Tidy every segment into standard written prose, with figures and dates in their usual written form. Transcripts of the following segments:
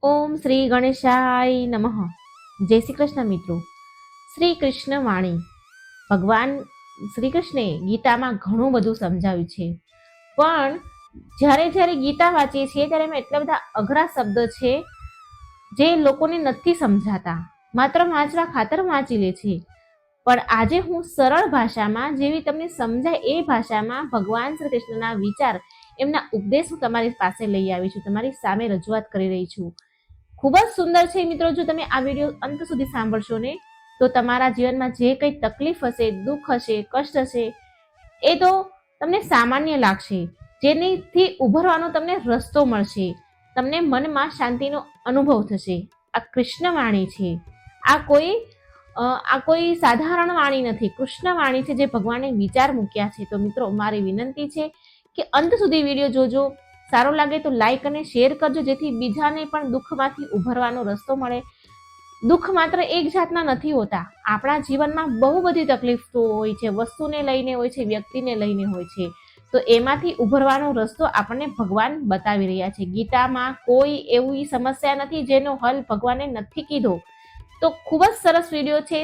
ઓમ શ્રી ગણેશાય નમઃ. જય શ્રી કૃષ્ણ મિત્રો. શ્રી કૃષ્ણ વાણી. ભગવાન શ્રી કૃષ્ણે ગીતામાં ઘણું બધું સમજાવ્યું છે, પણ જ્યારે ગીતા વાંચીએ છીએ ત્યારે એમાં એટલા બધા અઘરા શબ્દ છે જે લોકોને નથી સમજાતા, માત્ર વાંચવા ખાતર વાંચી લે છે. પણ આજે હું સરળ ભાષામાં, જેવી તમને સમજાય એ ભાષામાં ભગવાન શ્રી કૃષ્ણના વિચાર, એમના ઉપદેશ હું તમારી પાસે લઈ આવી છું, તમારી સામે રજૂઆત કરી રહી છું. ખૂબ જ સુંદર છે મિત્રો. જો તમે આ વિડીયો અંત સુધી સાંભળશો ને તો તમારા જીવનમાં જે કંઈ તકલીફ હશે, દુઃખ હશે, કષ્ટ હશે, એ તો તમને સામાન્ય લાગશે, જેનીથી ઉભરવાનો તમને રસ્તો મળશે, તમને મનમાં શાંતિનો અનુભવ થશે. આ કૃષ્ણ વાણી છે. આ કોઈ સાધારણ વાણી નથી, કૃષ્ણ વાણી છે જે ભગવાને વિચાર મૂક્યા છે. તો મિત્રો, મારી વિનંતી છે કે અંત સુધી વિડીયો જોજો. સારો લાગે તો લાઈક અને શેર કરજો, જેથી બીજાને પણ દુઃખમાંથી ઉભરવાનો રસ્તો મળે. દુઃખ માત્ર એક જાતના નથી હોતા. આપણા જીવનમાં બહુ બધી તકલીફો હોય છે, વસ્તુને લઈને હોય છે, વ્યક્તિને લઈને હોય છે. તો એમાંથી ઉભરવાનો રસ્તો આપણને ભગવાન બતાવી રહ્યા છે. ગીતામાં કોઈ એવી સમસ્યા નથી જેનો હલ ભગવાને નથી કીધો. તો ખૂબ જ સરસ વિડીયો છે,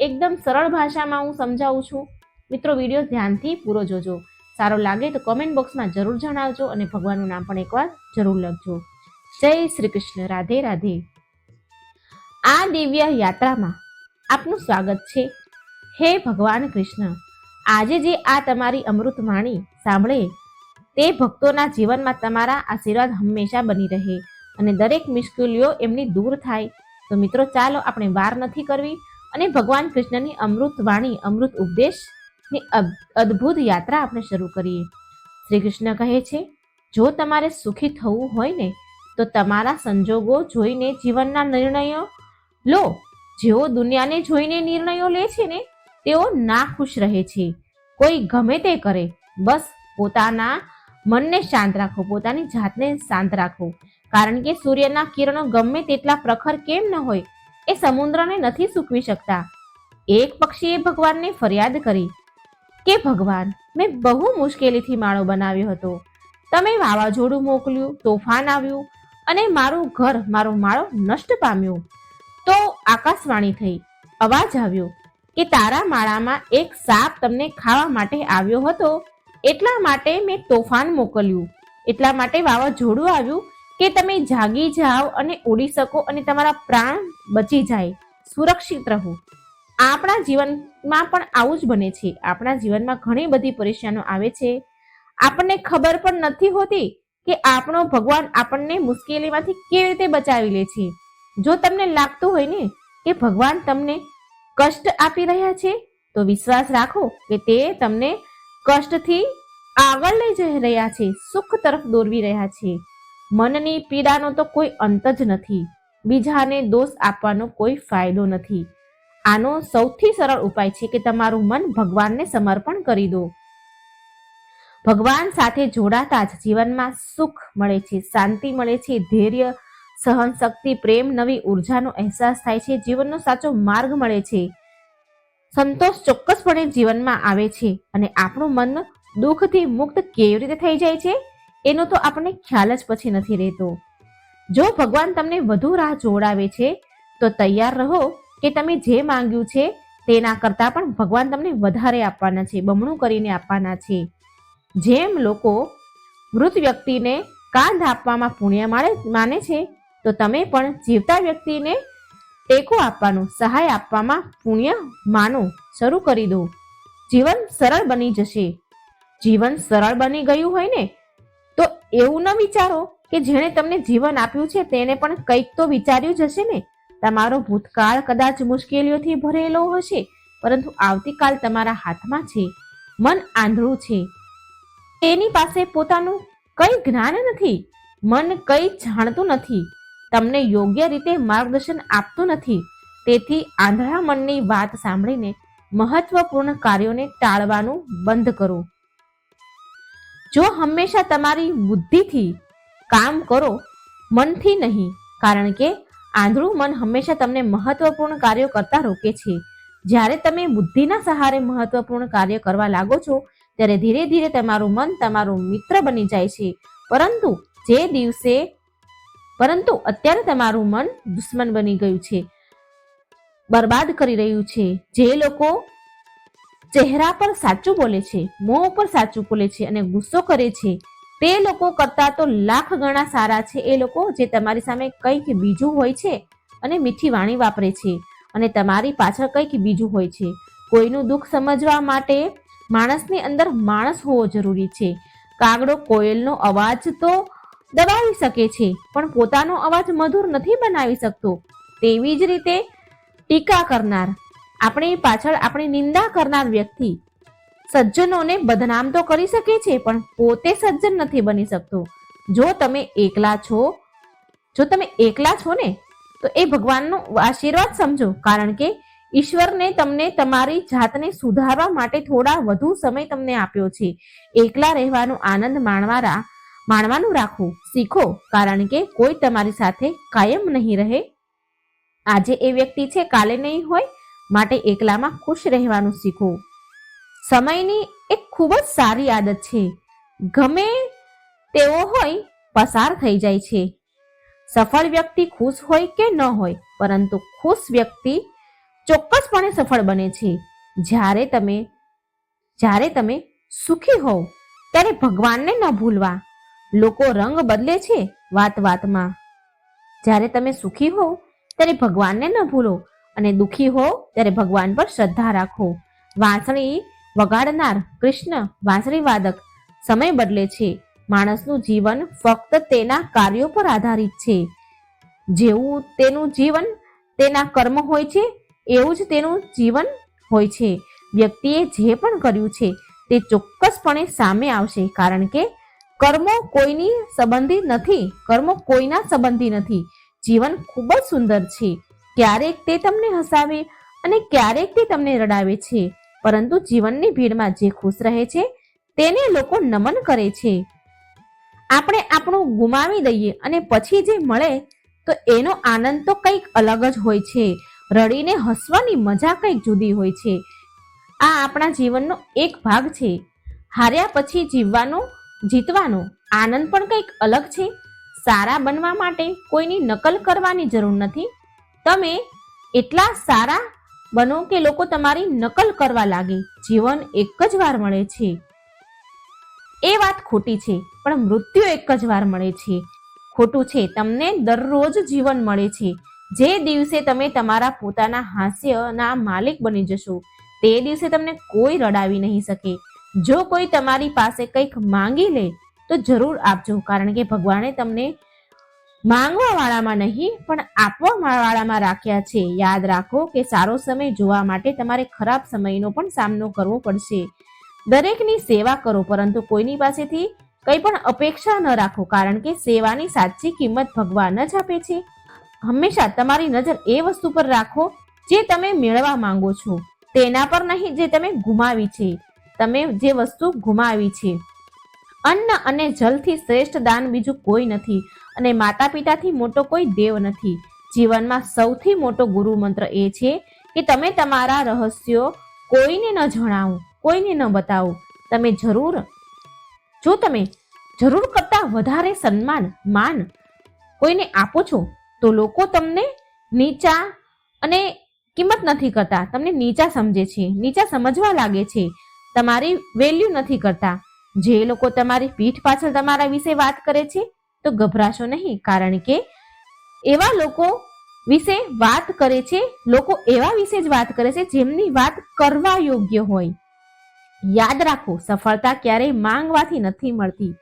એકદમ સરળ ભાષામાં હું સમજાવું છું. મિત્રો, વિડીયો ધ્યાનથી પૂરો જોજો. સારો લાગે તો કોમેન્ટ બોક્સમાં જરૂર જણાવજો અને ભગવાનનું નામ પણ એકવાર જરૂર લખજો. જય શ્રી કૃષ્ણ. રાધે રાધે. આ દિવ્ય યાત્રામાં આપનું સ્વાગત છે. હે ભગવાન કૃષ્ણ, આજે જે આ તમારી અમૃત વાણી સાંભળે તે ભક્તોના જીવનમાં તમારા આશીર્વાદ હંમેશા બની રહે અને દરેક મુશ્કેલીઓ એમની દૂર થાય. તો મિત્રો, ચાલો આપણે વાર નથી કરવી અને ભગવાન કૃષ્ણની અમૃત વાણી, અમૃત ઉપદેશ ની અદ્ભુત યાત્રા આપણે શરૂ કરીએ. શ્રી કૃષ્ણ કહે છે, જો તમારે સુખી થવું હોય ને તો તમારા સંજોગો જોઈને જીવનના નિર્ણયો લો. જેઓ દુનિયાને જોઈને નિર્ણયો લે છે ને તેઓ ના ખુશ રહે છે. કોઈ ગમે તે કરે, બસ પોતાના મનને શાંત રાખો, પોતાની જાતને શાંત રાખો. કારણ કે સૂર્યના કિરણો ગમે તેટલા પ્રખર કેમ ન હોય, એ સમુદ્રને નથી સૂકવી શકતા. એક પક્ષીએ ભગવાનને ફરિયાદ કરી કે ભગવાન, મેં બહુ મુશ્કેલીથી માળો બનાવ્યો હતો, તમે વાવાઝોડું મોકલ્યું, તોફાન આવ્યું અને મારું ઘર, મારો માળો નષ્ટ પામ્યો. તો આકાશવાણી થઈ, અવાજ આવ્યો કે તારા માળામાં એક સાપ તમને ખાવા માટે આવ્યો હતો, એટલા માટે મેં તોફાન મોકલ્યું, એટલા માટે વાવાઝોડું આવ્યું કે તમે જાગી જાઓ અને ઉડી શકો અને તમારા પ્રાણ બચી જાય, સુરક્ષિત રહો. આપણા જીવનમાં પણ આવું જ બને છે. આપણા જીવનમાં ઘણી બધી પરેશાનીઓ આવે છે. આપણને ખબર પણ નથી હોતી કે આપણો ભગવાન આપણને મુશ્કેલીમાંથી કેવી રીતે બચાવી લે છે. જો તમને લાગતું હોય ને કે ભગવાન તમને કષ્ટ આપી રહ્યા છે, તો વિશ્વાસ રાખો કે તે તમને કષ્ટથી આગળ લઈ જઈ રહ્યા છે, સુખ તરફ દોરવી રહ્યા છે. મનની પીડાનો તો કોઈ અંત જ નથી. બીજાને દોષ આપવાનો કોઈ ફાયદો નથી. આનો સૌથી સરળ ઉપાય છે કે તમારું મન ભગવાનને સમર્પણ કરી દો. ભગવાન સાથે જોડાતા જ જીવનમાં સુખ મળે છે, શાંતિ મળે છે, ધૈર્ય, સહન શક્તિ, પ્રેમ, નવી ઉર્જાનો અહેસાસ થાય છે, જીવનનો સાચો માર્ગ મળે છે, સંતોષ ચોક્કસપણે જીવનમાં આવે છે અને આપણું મન દુઃખથી મુક્ત કેવી રીતે થઈ જાય છે એનો તો આપણને ખ્યાલ જ પછી નથી રહેતો. જો ભગવાન તમને વધુ રાહ જોડાવે છે તો તૈયાર રહો કે તમે જે માંગ્યું છે તેના કરતાં પણ ભગવાન તમને વધારે આપવાના છે, બમણું કરીને આપવાના છે. જેમ લોકો મૃત વ્યક્તિને કાંધ આપવામાં પુણ્ય માને છે, તો તમે પણ જીવતા વ્યક્તિને ટેકો આપવાનું, સહાય આપવામાં પુણ્ય માનો શરૂ કરી દો. જીવન સરળ બની જશે. જીવન સરળ બની ગયું હોય ને તો એવું ન વિચારો કે જેણે તમને જીવન આપ્યું છે તેને પણ કંઈક તો વિચાર્યું જ હશે ને. તમારો ભૂતકાળ કદાચ મુશ્કેલીઓથી ભરેલો હશે, પરંતુ આવતીકાલ તમારા હાથમાં છે. મન આંધળું છે, તેની પાસે પોતાનું કંઈ જ્ઞાન નથી. મન કંઈ જાણતું નથી, તમને યોગ્ય રીતે માર્ગદર્શન આપતું નથી. તેથી આંધળા મનની વાત સાંભળીને મહત્વપૂર્ણ કાર્યોને ટાળવાનું બંધ કરો. જો હંમેશા તમારી બુદ્ધિથી કામ કરો, મનથી નહીં, કારણ કે આંધળું મન હંમેશા તમને મહત્વપૂર્ણ કાર્યો કરતા રોકે છે. જ્યારે તમે બુદ્ધિના સહારે મહત્વપૂર્ણ કાર્ય કરવા લાગો છો ત્યારે ધીરે ધીરે તમારું મન તમારું મિત્ર બની જાય છે. પરંતુ જે દિવસે પરંતુ અત્યારે તમારું મન દુશ્મન બની ગયું છે, બરબાદ કરી રહ્યું છે. જે લોકો ચહેરા પર સાચું બોલે છે, મોં પર સાચું બોલે છે અને ગુસ્સો કરે છે, તે લોકો કરતા તો લાખ ગણા સારા છે એ લોકો જે તમારી સામે કંઈક બીજું હોય છે અને મીઠી વાણી વાપરે છે અને તમારી પાછળ કંઈક બીજું હોય છે. કોઈનું દુઃખ સમજવા માટે માણસની અંદર માણસ હોવો જરૂરી છે. કાગડો કોયલનો અવાજ તો દબાવી શકે છે, પણ પોતાનો અવાજ મધુર નથી બનાવી શકતો. તેવી જ રીતે ટીકા કરનાર, આપણી પાછળ આપણી નિંદા કરનાર વ્યક્તિ સજ્જનોને બદનામ તો કરી શકે છે, પણ પોતે સજ્જન નથી બની શકતો. જો તમે એકલા છો ને તો એ ભગવાનનો આશીર્વાદ સમજો, કારણ કે ઈશ્વરને તમને તમારી જાતને સુધારવા માટે થોડા વધુ સમય તમને આપ્યો છે. એકલા રહેવાનો આનંદ માણવાનું રાખો, શીખો, કારણ કે કોઈ તમારી સાથે કાયમ નહીં રહે. આજે એ વ્યક્તિ છે, કાલે નહીં હોય, માટે એકલામાં ખુશ રહેવાનું શીખો. સમયની એક ખૂબ જ સારી આદત છે, ગમે તેવો હોય પસાર થઈ જાય છે. સફળ વ્યક્તિ ખુશ હોય કે ન હોય, પરંતુ ખુશ વ્યક્તિ ચોક્કસપણે સફળ બને છે. જ્યારે તમે સુખી હોવ ત્યારે ભગવાનને ન ભૂલવા. લોકો રંગ બદલે છે વાત વાતમાં. જ્યારે તમે સુખી હોવ ત્યારે ભગવાનને ન ભૂલો અને દુખી હોવ ત્યારે ભગવાન પર શ્રદ્ધા રાખો. વાંસળી વગાડનાર કૃષ્ણ વાંસળી વાદક. સમય બદલે છે, માણસનું જીવન ફક્ત તેના કાર્યો પર આધારિત છે. જેવું તેનું જીવન તેના કર્મ હોય છે એવું જ તેનું જીવન હોય છે. વ્યક્તિએ જે પણ કર્યું છે તે ચોક્કસપણે સામે આવશે, કારણ કે કર્મો કોઈના સંબંધી નથી. જીવન ખૂબ જ સુંદર છે. ક્યારેક તે તમને હસાવે અને ક્યારેક તે તમને રડાવે છે, પરંતુ જીવનની ભીડમાં જે ખુશ રહે છે તેને લોકો નમન કરે છે. આપણે આપણું ગુમાવી દઈએ અને પછી જે મળે તો એનો આનંદ તો કંઈક અલગ જ હોય છે. રડીને હસવાની મજા કંઈક જુદી હોય છે. આ આપણા જીવનનો એક ભાગ છે. હાર્યા પછી જીતવાનો આનંદ પણ કંઈક અલગ છે. સારા બનવા માટે કોઈની નકલ કરવાની જરૂર નથી. તમે એટલા સારા બનો કે લોકો તમારી નકલ કરવા લાગે. જીવન એક જ વાર મળે છે. એ વાત ખોટી છે, પણ મૃત્યુ એક જ વાર મળે છે. ખોટું છે, તમને દરરોજ જીવન મળે છે. જે દિવસે તમે તમારા પોતાના હાસ્યના માલિક બની જશો તે દિવસે તમને કોઈ રડાવી નહીં શકે. જો કોઈ તમારી પાસે કંઈક માંગી લે તો જરૂર આપજો, કારણ કે ભગવાને તમને માંગવા વાળામાં નહીં પણ આપવા વાળામાં રાખ્યા છે. યાદ રાખો કે સારો સમય જોવા માટે તમારે ખરાબ સમયનો પણ સામનો કરવો પડશે. દરેકની સેવા કરો, પરંતુ કોઈની પાસેથી કંઈ પણ અપેક્ષા ન રાખો, કારણ કે સેવાની સાચી કિંમત ભગવાન જ આપે છે. હંમેશા તમારી નજર એ વસ્તુ પર રાખો જે તમે મેળવવા માંગો છો, તેના પર નહીં જે તમે ગુમાવી છે. તમે જે વસ્તુ ગુમાવી છે. અન્ન અને જલથી શ્રેષ્ઠ દાન બીજું કોઈ નથી, અને માતા પિતાથી મોટો કોઈ દેવ નથી. જીવનમાં સૌથી મોટો ગુરુ મંત્ર એ છે કે તમે તમારા રહસ્યો કોઈને ન જણાવો, કોઈને ન બતાવો. તમે જરૂર કરતા વધારે સન્માન, માન કોઈને આપો છો તો લોકો તમને નીચા અને કિંમત નથી કરતા, તમને નીચા સમજે છે, નીચા સમજવા લાગે છે, તમારી વેલ્યુ નથી કરતા. જે લોકો તમારી પીઠ પાછળ તમારા વિશે વાત કરે છે તો ગભરાશો નહીં, કારણ કે એવા લોકો વિશે વાત કરે છે, લોકો એવા વિશે જ વાત કરે છે જેમની વાત કરવા યોગ્ય હોય. યાદ રાખો, સફળતા ક્યારેય માંગવાથી નથી મળતી.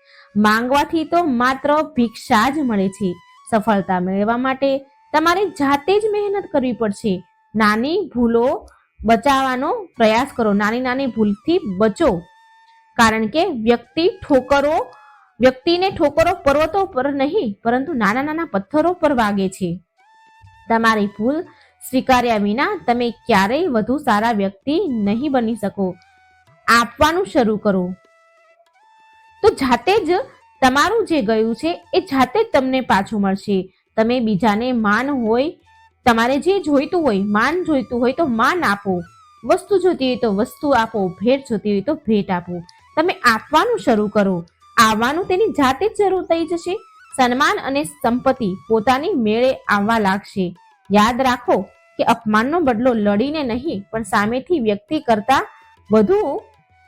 માંગવાથી તો માત્ર ભિક્ષા જ મળે છે. સફળતા મેળવવા માટે તમારે જાતે જ મહેનત કરવી પડશે. નાની ભૂલો બચાવવાનો પ્રયાસ કરો. નાની ભૂલથી બચો, કારણ કે વ્યક્તિને ઠોકરો પર્વતો પર નહીં પરંતુ નાના પથ્થરો પર વાગે છે. તમારી ભૂલ સ્વીકાર્યા વિના તમે ક્યારેય વધુ સારા વ્યક્તિ નહીં બની શકો. આપવાનું શરૂ કરો તો જાતે જ તમારું જે ગયું છે એ જાતે જ તમને પાછું મળશે. તમે બીજાને તમારે જે જોઈતું હોય, માન જોઈતું હોય તો માન આપો, વસ્તુ જોઈતી હોય તો વસ્તુ આપો, ભેટ જોઈતી હોય તો ભેટ આપો. તમે આપવાનું શરૂ કરો, આવવાનું તેની જાતે જ શરૂ થઈ જશે. સન્માન અને સંપત્તિ પોતાની મેળે આવવા લાગશે. યાદ રાખો કે અપમાનનો બદલો લડીને નહીં પણ સામેથી વ્યક્તિ કરતા વધુ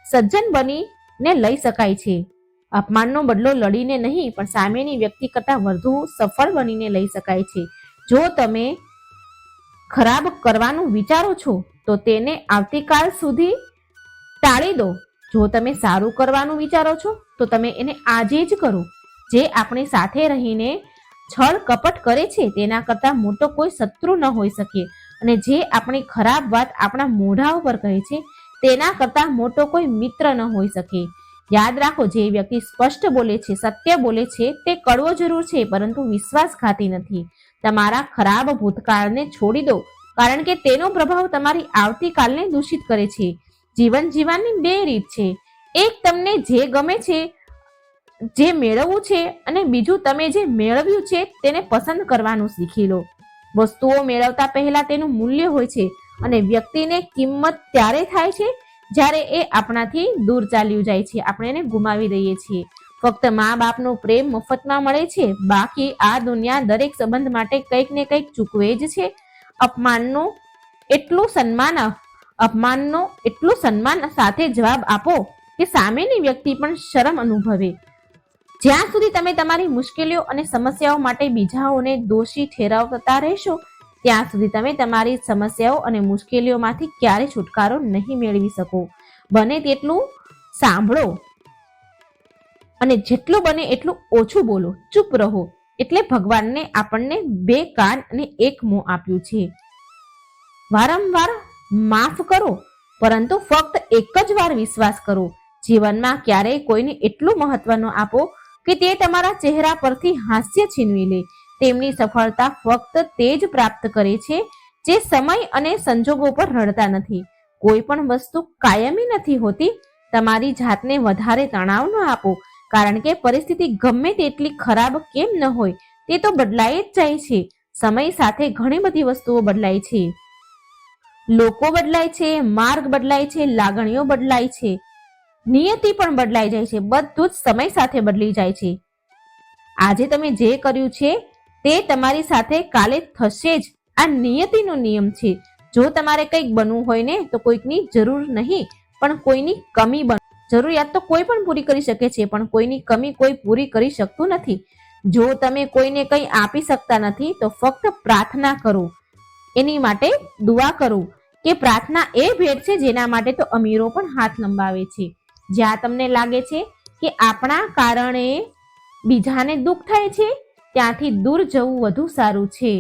સજ્જન બનીને લઈ શકાય છે. અપમાનનો બદલો લડીને નહીં પણ સામેની વ્યક્તિ કરતા વધુ સફળ બનીને લઈ શકાય છે. જો તમે ખરાબ કરવાનું વિચારો છો તો તેને આવતીકાલ સુધી ટાળી દો. જો તમે સારું કરવાનું વિચારો છો તો તમે એને આજે જ કરો. જે આપણી સાથે રહીને છળ કપટ કરે છે તેના કરતા મોટો કોઈ શત્રુ ન હોઈ શકે, અને જે આપણી ખરાબ વાત આપણા મોઢા ઉપર કહે છે તેના કરતા મોટો કોઈ મિત્ર ન હોઈ શકે. યાદ રાખો, જે વ્યક્તિ સ્પષ્ટ બોલે છે, સત્ય બોલે છે, તે કડવો જરૂર છે પરંતુ વિશ્વાસઘાતી નથી. તમારા ખરાબ ભૂતકાળને છોડી દો, કારણ કે તેનો પ્રભાવ તમારી આવતીકાલને દૂષિત કરે છે. જીવન જીવવાની બે રીત છે. એક, તમને જે ગમે છે, જે મેળવવું છે, અને બીજું, તમે જે મેળવ્યું છે તેને પસંદ કરવાનું શીખી લો. વસ્તુઓ મેળવતા પહેલા તેનું મૂલ્ય હોય છે, અને વ્યક્તિને કિંમત ત્યારે થાય છે જ્યારે એ આપણાથી દૂર ચાલ્યું જાય છે, આપણે એને ગુમાવી દઈએ છીએ. ફક્ત મા બાપનો પ્રેમ મફતમાં મળે છે, બાકી આ દુનિયા દરેક સંબંધ માટે કંઈક ને કંઈક ચૂકવે જ છે. અપમાનનો એટલું સન્માન સાથે જવાબ આપો કે સામેની વ્યક્તિ પણ શરમ અનુભવે. જ્યાં સુધી તમે તમારી મુશ્કેલીઓ અને સમસ્યાઓ માટે બીજાઓને દોષી ઠેરવતા રહેશો ત્યાં સુધી તમે તમારી સમસ્યાઓ અને મુશ્કેલીઓમાંથી ક્યારેય છુટકારો નહીં મેળવી શકો. બને તેટલું સાંભળો અને જેટલું બને એટલું ઓછું બોલો. ચૂપ રહો. એટલે ભગવાનને આપણને બે કાન અને એક મોં આપ્યું છે. વારંવાર માફ કરો, પરંતુ ફક્ત એક જ વાર વિશ્વાસ કરો. જીવનમાં ક્યારેય કોઈને એટલું મહત્વ ન આપો કે તે તમારા ચહેરા પરથી હાસ્ય છીનવી લે. તેમની સફળતા ફક્ત તે જ પ્રાપ્ત કરે છે જે સમય અને સંજોગો પર રડતા નથી. કોઈ પણ વસ્તુ કાયમી નથી હોતી. તમારી જાતને વધારે તણાવ ન આપો, કારણ કે પરિસ્થિતિ ગમે તેટલી ખરાબ કેમ ન હોય તે તો બદલાઈ જ જાય છે. સમય સાથે ઘણી બધી વસ્તુઓ બદલાય છે. લોકો બદલાય છે, માર્ગ બદલાય છે, લાગણીઓ બદલાય છે, નિયતિ પણ બદલાઈ જાય છે. બધું જ સમય સાથે બદલી જાય છે. આજે તમે જે કર્યું છે તે તમારી સાથે કાલે થશે જ. આ નિયતિનો નિયમ છે. જો તમારે કંઈક બનવું હોય ને તો કોઈકની જરૂર નહીં પણ કોઈની કમી બનો. જરૂરિયાત તો કોઈ પણ પૂરી કરી શકે છે, પણ કોઈની કમી કોઈ પૂરી કરી શકતું નથી. જો તમે કોઈને કંઈ આપી શકતા નથી તો ફક્ત પ્રાર્થના કરો, એની માટે દુઆ કરો કે પ્રાર્થના એ ભેટ છે જેના માટે તો અમીરો પણ હાથ લંબાવે છે. જ્યાં તમને લાગે છે કે આપણા કારણે બીજાને દુઃખ થાય છે ત્યાંથી દૂર જવું વધુ સારું છે.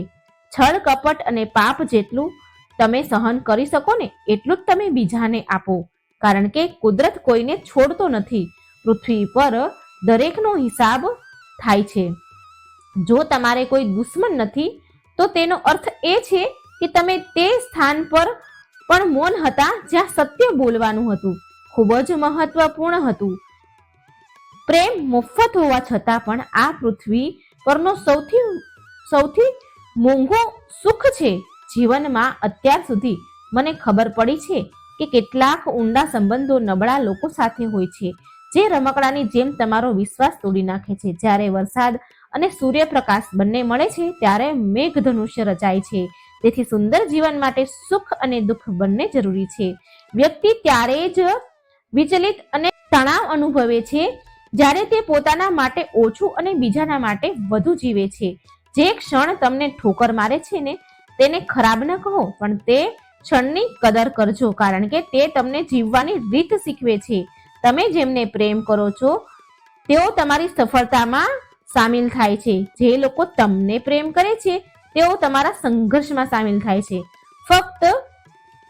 છળ કપટ અને પાપ જેટલું તમે સહન કરી શકો ને એટલું જ તમે બીજાને આપો, કારણ કે કુદરત કોઈને છોડતો નથી. પૃથ્વી પર દરેકનો હિસાબ થાય છે. જો તમારે કોઈ દુશ્મન નથી તો તેનો અર્થ એ છે કે તમે તે સ્થાન પર પણ મૌન હતા જ્યાં સત્ય બોલવાનું હતું. ખૂબ જ મહત્વપૂર્ણ હતું. પ્રેમ મફત હોવા છતાં પણ આ પૃથ્વી પરનો સૌથી મોંઘો સુખ છે. જીવનમાં અત્યાર સુધી મને ખબર પડી છે કે કેટલાક ઊંડા સંબંધો નબળા લોકો સાથે હોય છે, જે રમકડાની જેમ તમારો વિશ્વાસ તોડી નાખે છે. જ્યારે વરસાદ અને સૂર્યપ્રકાશ બંને મળે છે ત્યારે મેઘધનુષ્ય રચાય છે. તેથી સુંદર જીવન માટે સુખ અને દુઃખ બંને જરૂરી છે. વ્યક્તિ ત્યારે જ વિચલિત અને તણાવ અનુભવે છે જ્યારે તે પોતાના માટે ઓછું અને બીજાના માટે વધુ જીવે છે. જે ક્ષણ તમને ઠોકર મારે છે ને તેને ખરાબ ન કહો, પણ તે ક્ષણની કદર કરજો, કારણ કે તે તમને જીવવાની રીત શીખવે છે. તમે જેમને પ્રેમ કરો છો તેઓ તમારી સફળતામાં સામેલ થાય છે. જે લોકો તમને પ્રેમ કરે છે તેઓ તમારા સંઘર્ષમાં સામેલ થાય છે. ફક્ત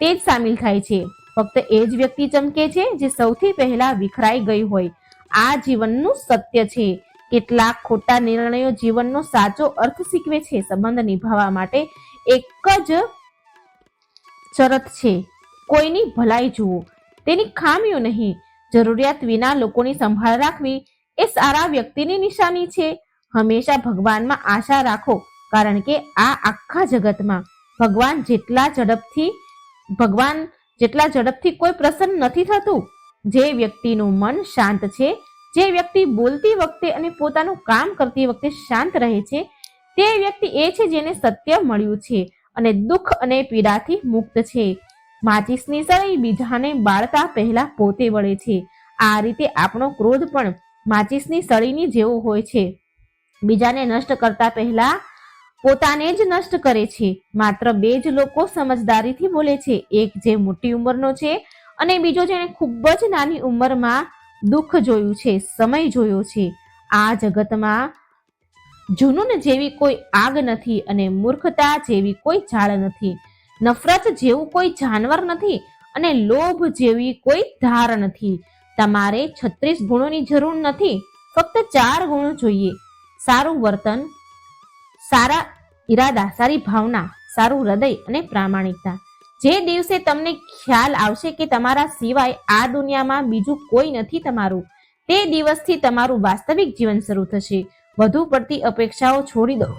તે જ સામેલ થાય છે. ફક્ત એ જ વ્યક્તિ ચમકે છે જે સૌથી પહેલા વિખરાઈ ગઈ હોય. આ જીવનનું સત્ય છે. કેટલાક ખોટા નિર્ણયો જીવનનો સાચો અર્થ શીખવે છે. સંબંધ નિભાવવા માટે એક જ શરત છે, કોઈની ભલાઈ જુઓ, તેની ખામીઓ નહીં. જરૂરિયાત વિના લોકોની સંભાળ રાખવી એ સારા વ્યક્તિની નિશાની છે. હંમેશા ભગવાનમાં આશા રાખો, કારણ કે આ આખા જગતમાં ભગવાન જેટલા ઝડપથી કોઈ પ્રસન્ન નથી થતું. જે વ્યક્તિનું મન શાંત છે, જે વ્યક્તિ બોલતી વખતે અને પોતાનું કામ કરતી વખતે શાંત રહે છે તે વ્યક્તિ એ છે જેને સત્ય મળ્યું છે અને દુઃખ અને પીડાથી મુક્ત છે. માચીસની સળી બીજાને બાળતા પહેલા પોતે બળે છે. આ રીતે આપણો ક્રોધ પણ માચીસની સળીની જેવો હોય છે. બીજાને નષ્ટ કરતા પહેલા પોતાને જ નષ્ટ કરે છે. માત્ર બે જ લોકો સમજદારીથી બોલે છે, એક જે મોટી ઉંમરનો છે અને બીજો જેને ખૂબ જ નાની ઉંમરમાં દુઃખ જોયું છે, સમય જોયો છે. આ જગતમાં જુનૂન જેવી કોઈ આગ નથી અને મૂર્ખતા જેવી કોઈ ઝાડ નથી. નફરત જેવું કોઈ જાનવર નથી અને લોભ જેવી કોઈ ધાર નથી. તમારે 36 ગુણોની જરૂર નથી, ફક્ત 4 ગુણો જોઈએ. સારું વર્તન, સારા ઈરાદા, સારી ભાવના, સારું હૃદય અને પ્રામાણિકતા. જે દિવસે તમને ખ્યાલ આવશે કે તમારા સિવાય આ દુનિયામાં બીજું કોઈ નથી તમારું, તે દિવસથી તમારું વાસ્તવિક જીવન શરૂ થશે. વધુ પડતી અપેક્ષાઓ છોડી દો,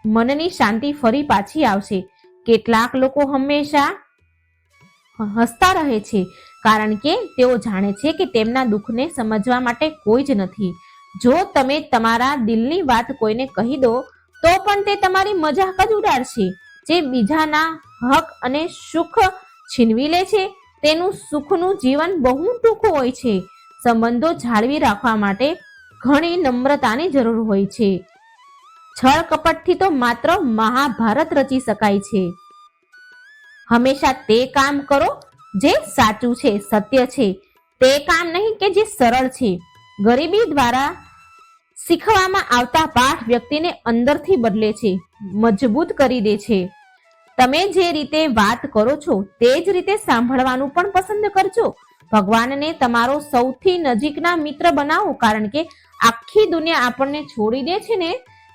મનની શાંતિ ફરી પાછી આવશે. કેટલાક લોકો હંમેશા હસતા રહે છે કારણ કે તેઓ જાણે છે કે તેમના દુઃખને સમજવા માટે કોઈ જ નથી. જો તમે તમારા દિલની વાત કોઈને કહી દો તો પણ તે તમારી મજાક જ ઉડાડશે. જે બીજાના હક અને સુખ છીનવી લે છે તેનું સુખનું જીવન બહુ ટૂંકું હોય છે. સંબંધો જાળવી રાખવા માટે ઘણી નમ્રતાની જરૂર હોય છે. છળ કપટથી તો માત્ર મહાભારત રચી શકાય છે. હંમેશા તે કામ કરો જે સાચું છે, સત્ય છે. તે કામ નહીં કે જે સરળ છે. ગરીબી દ્વારા શીખવામાં આવતા પાઠ વ્યક્તિને અંદરથી બદલે છે, મજબૂત કરી દે છે. તમે જે રીતે વાત કરો છો તે જ રીતે સાંભળવાનું પણ પસંદ કરજો. ભગવાનને તમારો સૌથી નજીકના મિત્ર બનાવો, કારણ કે આખી દુનિયા આપણને છોડી દે છે ને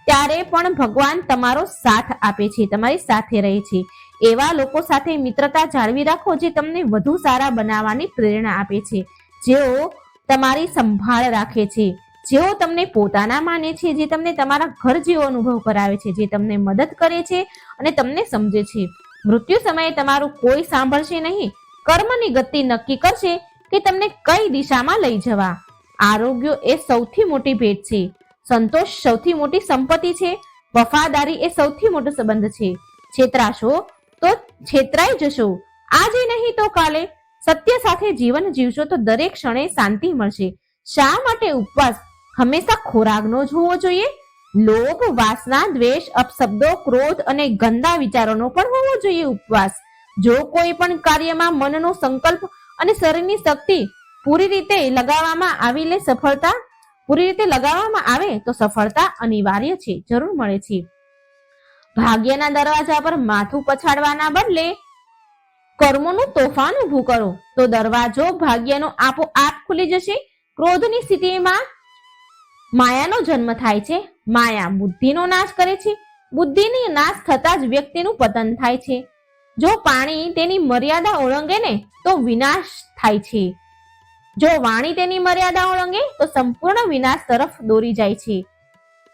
ત્યારે પણ ભગવાન તમારો સાથ આપે છે, તમારી સાથે રહે છે. એવા લોકો સાથે મિત્રતા જાળવી રાખો જે તમને વધુ સારા બનાવવાની પ્રેરણા આપે છે, જેઓ તમારી સંભાળ રાખે છે, જેઓ તમને પોતાના માને છે, જે તમને તમારા ઘર જેવો અનુભવ કરાવે છે, જે તમને મદદ કરે છે અને તમને સમજે છે. મૃત્યુ સમયે તમારું કોઈ સાંભળશે નહીં. કર્મની ગતિ નક્કી કરશે કે તમને કઈ દિશામાં લઈ જવા. આરોગ્ય એ સૌથી મોટી ભેટ છે. સંતોષ સૌથી મોટી સંપત્તિ છે. વફાદારી એ સૌથી મોટો સંબંધ છે. છેતરાશો તો છેતરાઈ જશો, આજે નહીં તો કાલે. સત્ય સાથે જીવન જીવશો તો દરેક ક્ષણે શાંતિ મળશે. શા માટે ઉપવાસ હંમેશા ખોરાકનો જ હોવો જોઈએ? લોભ, વાસના, દ્વેષ, અપશબ્દો, ક્રોધ અને ગંદા વિચારોનો પણ હોવો જોઈએ ઉપવાસ. જો કોઈ પણ કાર્યમાં મનનો સંકલ્પ અને શરીરની શક્તિ પૂરી રીતે લગાવવામાં આવે તો સફળતા અનિવાર્ય છે, જરૂર મળે છે. ભાગ્યના દરવાજા પર માથું પછાડવાના બદલે કર્મોનું તોફાન ઊભું કરો તો દરવાજો ભાગ્યનો આપોઆપ ખુલી જશે. ક્રોધની સ્થિતિમાં માયાનો જન્મ થાય છે. માયા બુદ્ધિનો નાશ કરે છે. બુદ્ધિની નાશ થતા જ વ્યક્તિનું પતન થાય છે. જો પાણી તેની મર્યાદા ઓળંગે ને તો વિનાશ થાય છે. જો વાણી તેની મર્યાદા ઓળંગે તો સંપૂર્ણ વિનાશ તરફ દોરી જાય છે.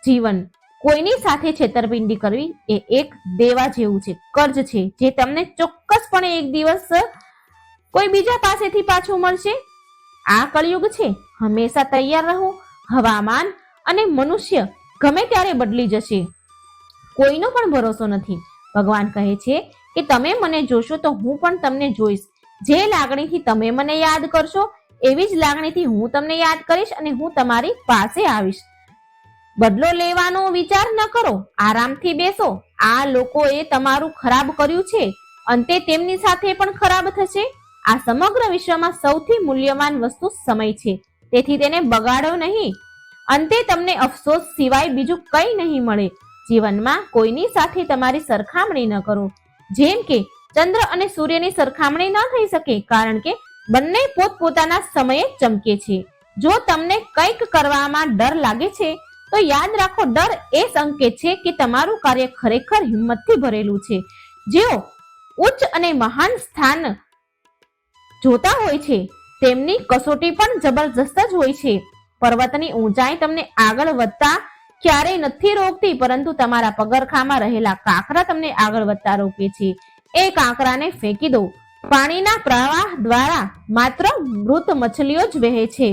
જીવન કોઈની સાથે છેતરપિંડી કરવી એ એક દેવા જેવું છે, કર્જ છે, જે તમને ચોક્કસપણે એક દિવસ કોઈ બીજા પાસેથી પાછું મળશે. આ કળિયુગ છે, હંમેશા તૈયાર રહો. હવામાન અને મનુષ્ય ગમે ત્યારે બદલી જશે, કોઈનો પણ ભરોસો નથી. ભગવાન કહે છે કે તમે મને જોશો તો હું પણ તમને જોઈશ. જે લાગણીથી તમે મને યાદ કરશો એવી જ લાગણીથી હું તમને યાદ કરીશ અને હું તમારી પાસે આવીશ. બદલો લેવાનો વિચાર ન કરો, આરામથી બેસો. આ લોકોએ તમારું ખરાબ કર્યું છે, અંતે તેમની સાથે પણ ખરાબ થશે. આ સમગ્ર વિશ્વમાં સૌથી મૂલ્યવાન વસ્તુ સમય છે, તેથી તેને બગાડો નહીં. અંતે તમને અફસોસ સિવાય બીજું કંઈ નહીં મળે. જીવનમાં કોઈની સાથે તમારી સરખામણી ન કરો. જેમ કે ચંદ્ર અને સૂર્યની સરખામણી ન થઈ શકે, કારણ કે બંને પોતપોતાના સમયે ચમકે છે. જો તમને કંઈક કરવામાં ડર લાગે છે તો યાદ રાખો, ડર એ સંકેત છે કે તમારું કાર્ય ખરેખર હિંમતથી ભરેલું છે. જેઓ ઉચ્ચ અને મહાન સ્થાન જોતા હોય છે તેમની કસોટી પણ જબરજસ્ત જ હોય છે. પર્વતની ઊંચાઈ તમને આગળ વધતા ક્યારેય નથી રોકતી, પરંતુ તમારા પગરખામાં રહેલા કાંકરા તમને આગળ વધતા રોકે છે. એ કાંકરાને ફેંકી દો. પાણીના પ્રવાહ દ્વારા માત્ર મૃત મછલીઓ જ વહે છે.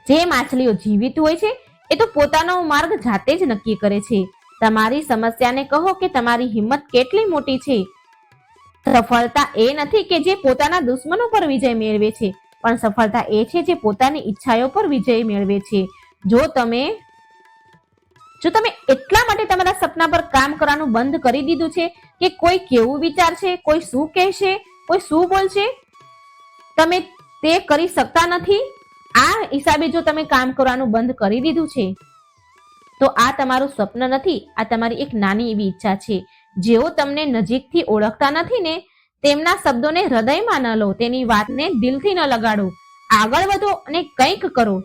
જે માછલીઓ જીવિત હોય છે એ તો પોતાનો માર્ગ જાતે જ નક્કી કરે છે. તમારી સમસ્યાને કહો કે તમારી હિંમત કેટલી મોટી છે. સફળતા એ નથી કે જે પોતાના દુશ્મનો પર વિજય મેળવે છે, પણ સફળતા એ છે જે પોતાની ઈચ્છાઓ પર વિજય મેળવે છે. જો તમે એટલા માટે તમારા સપના પર કામ કરવાનું બંધ કરી દીધું છે કે કોઈ કેવું વિચારશે, કોઈ શું કહેશે, કોઈ શું બોલશે, તમે તે કરી શકતા નથી, આ હિસાબે જો તમે કામ કરવાનું બંધ કરી દીધું છે, તો આ તમારું સ્વપ્ન નથી, આ તમારી એક નાની એવી ઈચ્છા છે. જેઓ તમને નજીકથી ઓળખતા નથી ને, તેમના શબ્દોને હૃદયમાં ન લો, તેની વાતને દિલથી ન લગાડો. આગળ વધો અને કંઈક કરો.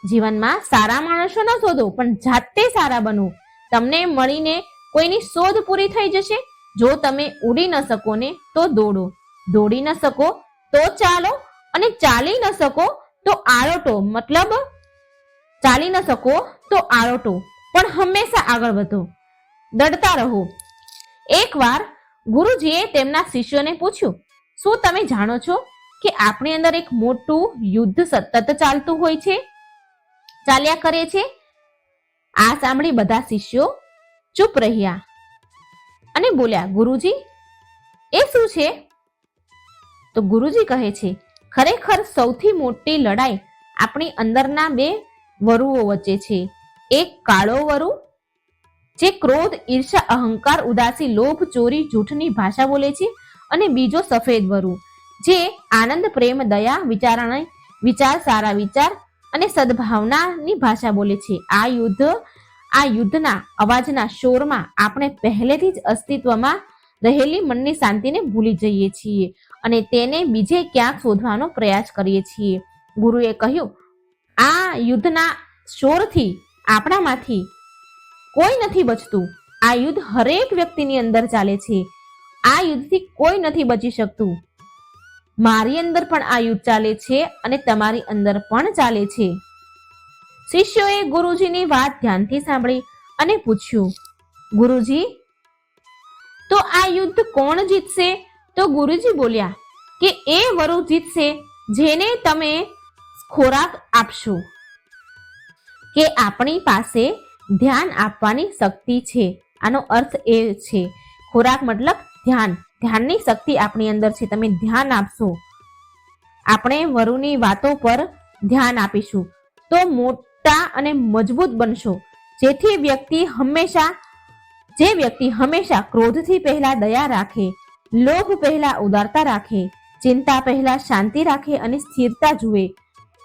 જીવનમાં સારા માણસો ન શોધો, પણ જાતે સારા બનો. તમને મળીને કોઈની શોધ પૂરી થઈ જશે. જો તમે ઉડી ન શકો ને તો દોડો, દોડી ન શકો તો ચાલો, અને ચાલી ન શકો તો આળોટો. મતલબ ચાલી ન શકો તો આળોટો, પણ હંમેશા આગળ વધો, દડતા રહો. એકવાર ગુરુજીએ તેમના શિષ્યોને પૂછ્યું, શું તમે જાણો છો કે આપણી અંદર એક મોટું યુદ્ધ સતત ચાલતું હોય છે, ચાલ્યા કરે છે? આ સાંભળી બધા શિષ્યો ચૂપ રહ્યા અને બોલ્યા, ગુરુજી એ શું છે? તો ગુરુજી કહે છે, ખરેખર સૌથી મોટી લડાઈ આપણી અંદરના બે વરુઓ વચ્ચે છે. એક કાળો વરુ જે ક્રોધ, ઈર્ષા, અહંકાર, ઉદાસી, લોભ, ચોરી, જૂઠની ભાષા બોલે છે, અને બીજો સફેદ વરુ જે આનંદ, પ્રેમ, દયા, વિચાર, સારા વિચાર અને સદભાવનાની ભાષા બોલે છે. આ યુદ્ધના અવાજના શોરમાં આપણે પહેલેથી જ અસ્તિત્વમાં રહેલી મનની શાંતિને ભૂલી જઈએ છીએ અને તેને બીજે ક્યાંક શોધવાનો પ્રયાસ કરીએ છીએ. ગુરુએ કહ્યું, આ યુદ્ધના શોરથી આપણામાંથી કોઈ નથી બચતું. આ યુદ્ધ હરેક વ્યક્તિની અંદર ચાલે છે. આ યુદ્ધથી કોઈ નથી બચી શકતું. મારી અંદર પણ આ યુદ્ધ ચાલે છે અને તમારી અંદર પણ ચાલે છે. શિષ્યોએ ગુરુજીની વાત ધ્યાનથી સાંભળી અને પૂછ્યું, ગુરુજી તો આ યુદ્ધ કોણ જીતશે? તો ગુરુજી બોલ્યા કે એ વરુ જીતશે જેને તમે ખોરાક આપશો. કે આપણી પાસે ધ્યાન આપવાની શક્તિ છે. આનો અર્થ એ છે, ખોરાક મતલબ ધ્યાનની શક્તિ આપણી અંદર છે. તમે ધ્યાન આપશો, આપણે વરુની વાતો પર ધ્યાન આપીશું તો મોટા અને મજબૂત બનશો. જે વ્યક્તિ હંમેશા ક્રોધથી પહેલા દયા રાખે, લોભ પહેલા ઉદારતા રાખે, ચિંતા પહેલા શાંતિ રાખે અને સ્થિરતા જુએ,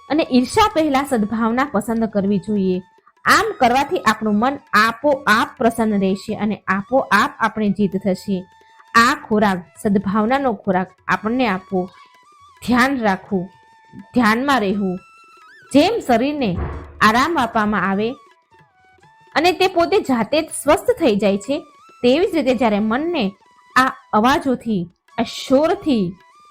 અને ઈર્ષા પહેલા સદભાવના પસંદ કરવી જોઈએ. આમ કરવાથી આપણું મન આપોઆપ પ્રસન્ન રહેશે અને આપોઆપ આપણે જીત થશે. આ ખોરાક, સદભાવનાનો ખોરાક આપણને આપો. ધ્યાન રાખવું, ધ્યાનમાં રહેવું. જેમ શરીરને આરામ આપવામાં આવે અને તે પોતે જાતે જ સ્વસ્થ થઈ જાય છે, તેવી જ રીતે જ્યારે મનને આ અવાજોથી, આ શોરથી,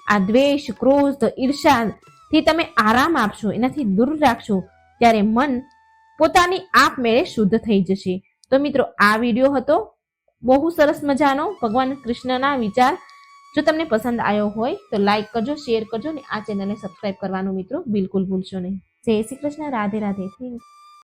આ દ્વેષ, ક્રોધ, ઈર્ષાથી તમે આરામ આપશો, એનાથી દૂર રાખશો, ત્યારે મન પોતાની આપમેળે શુદ્ધ થઈ જશે. તો મિત્રો, આ વિડીયો હતો બહુ સરસ મજાનો ભગવાન કૃષ્ણના વિચાર. જો તમને પસંદ આવ્યો હોય તો લાઈક કરજો, શેર કરજો અને આ ચેનલને સબસ્ક્રાઇબ કરવાનું મિત્રો બિલકુલ ભૂલશો નહીં. જય શ્રી કૃષ્ણ. રાધે રાધે.